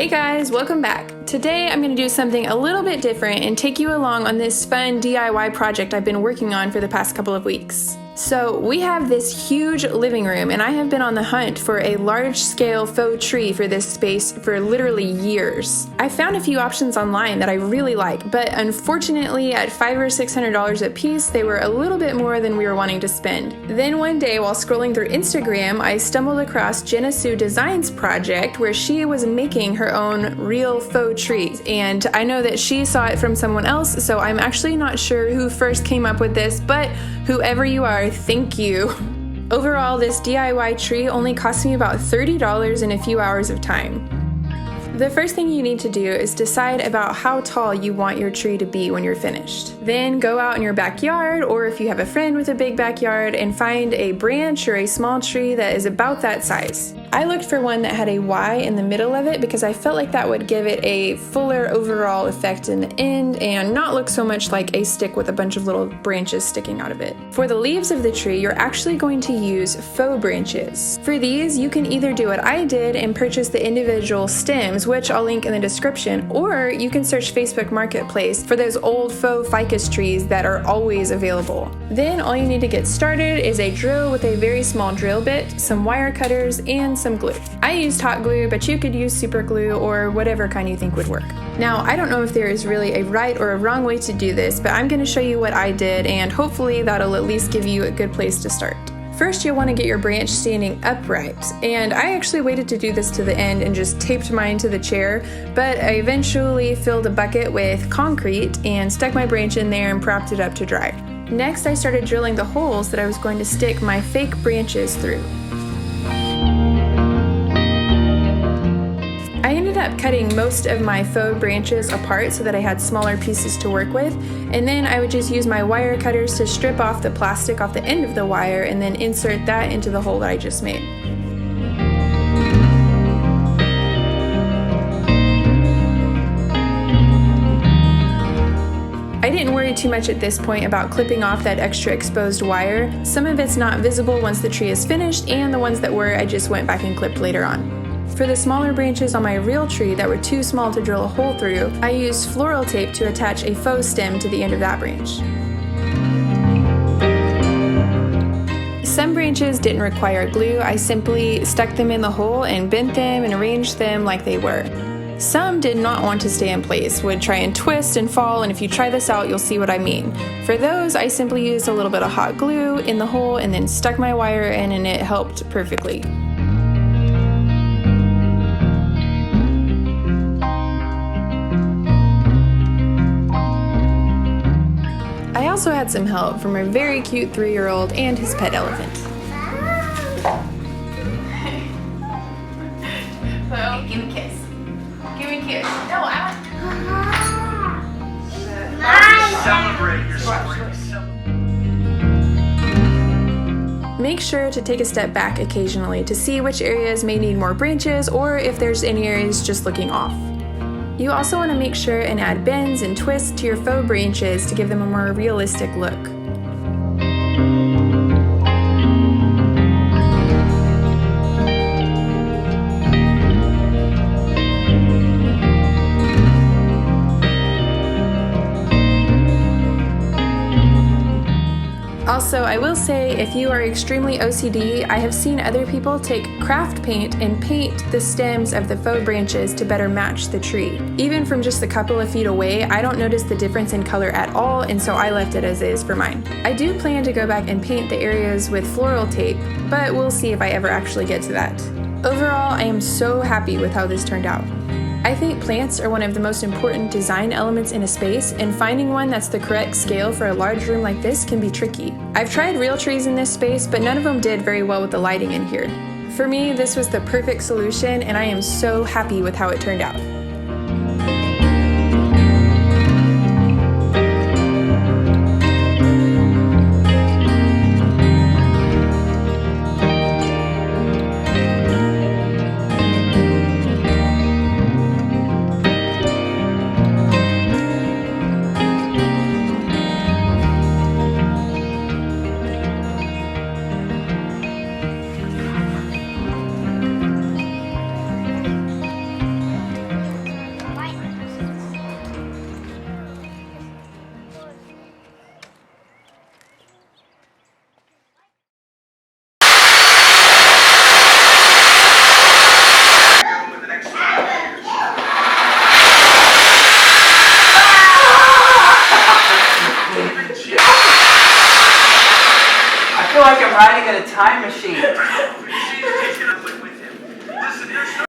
Hey guys, welcome back. Today I'm going to do something a little bit different and take you along on this fun DIY project I've been working on for the past couple of weeks. So we have this huge living room and I have been on the hunt for a large-scale faux tree for this space for literally years. I found a few options online that I really like, but unfortunately at $500 or $600 a piece, they were a little bit more than we were wanting to spend. Then one day while scrolling through Instagram, I stumbled across Jenna Sue Designs project where she was making her own real faux trees, and I know that she saw it from someone else, so I'm actually not sure who first came up with this, but whoever you are, thank you. Overall, this DIY tree only cost me about $30 in a few hours of time. The first thing you need to do is decide about how tall you want your tree to be when you're finished. Then go out in your backyard, or if you have a friend with a big backyard, and find a branch or a small tree that is about that size. I looked for one that had a Y in the middle of it because I felt like that would give it a fuller overall effect in the end and not look so much like a stick with a bunch of little branches sticking out of it. For the leaves of the tree, you're actually going to use faux branches. For these, you can either do what I did and purchase the individual stems, which I'll link in the description, or you can search Facebook Marketplace for those old faux ficus trees that are always available. Then all you need to get started is a drill with a very small drill bit, some wire cutters, and some glue. I used hot glue, but you could use super glue or whatever kind you think would work. Now, I don't know if there is really a right or a wrong way to do this, but I'm going to show you what I did, and hopefully that'll at least give you a good place to start. First, you'll want to get your branch standing upright, and I actually waited to do this to the end and just taped mine to the chair, but I eventually filled a bucket with concrete and stuck my branch in there and propped it up to dry. Next, I started drilling the holes that I was going to stick my fake branches through. I ended up cutting most of my faux branches apart so that I had smaller pieces to work with, and then I would just use my wire cutters to strip off the plastic off the end of the wire and then insert that into the hole that I just made. I didn't worry too much at this point about clipping off that extra exposed wire. Some of it's not visible once the tree is finished, and the ones that were, I just went back and clipped later on. For the smaller branches on my real tree that were too small to drill a hole through, I used floral tape to attach a faux stem to the end of that branch. Some branches didn't require glue. I simply stuck them in the hole and bent them and arranged them like they were. Some did not want to stay in place, would try and twist and fall, and if you try this out, you'll see what I mean. For those, I simply used a little bit of hot glue in the hole and then stuck my wire in, and it helped perfectly. I also had some help from a very cute 3-year-old and his pet elephant. Well, give me a kiss. Give me a kiss. No, I Celebrate your spring. Make sure to take a step back occasionally to see which areas may need more branches or if there's any areas just looking off. You also want to make sure and add bends and twists to your faux branches to give them a more realistic look. Also, I will say, if you are extremely OCD, I have seen other people take craft paint and paint the stems of the faux branches to better match the tree. Even from just a couple of feet away, I don't notice the difference in color at all, and so I left it as is for mine. I do plan to go back and paint the areas with floral tape, but we'll see if I ever actually get to that. Overall, I am so happy with how this turned out. I think plants are one of the most important design elements in a space, and finding one that's the correct scale for a large room like this can be tricky. I've tried real trees in this space, but none of them did very well with the lighting in here. For me, this was the perfect solution, and I am so happy with how it turned out.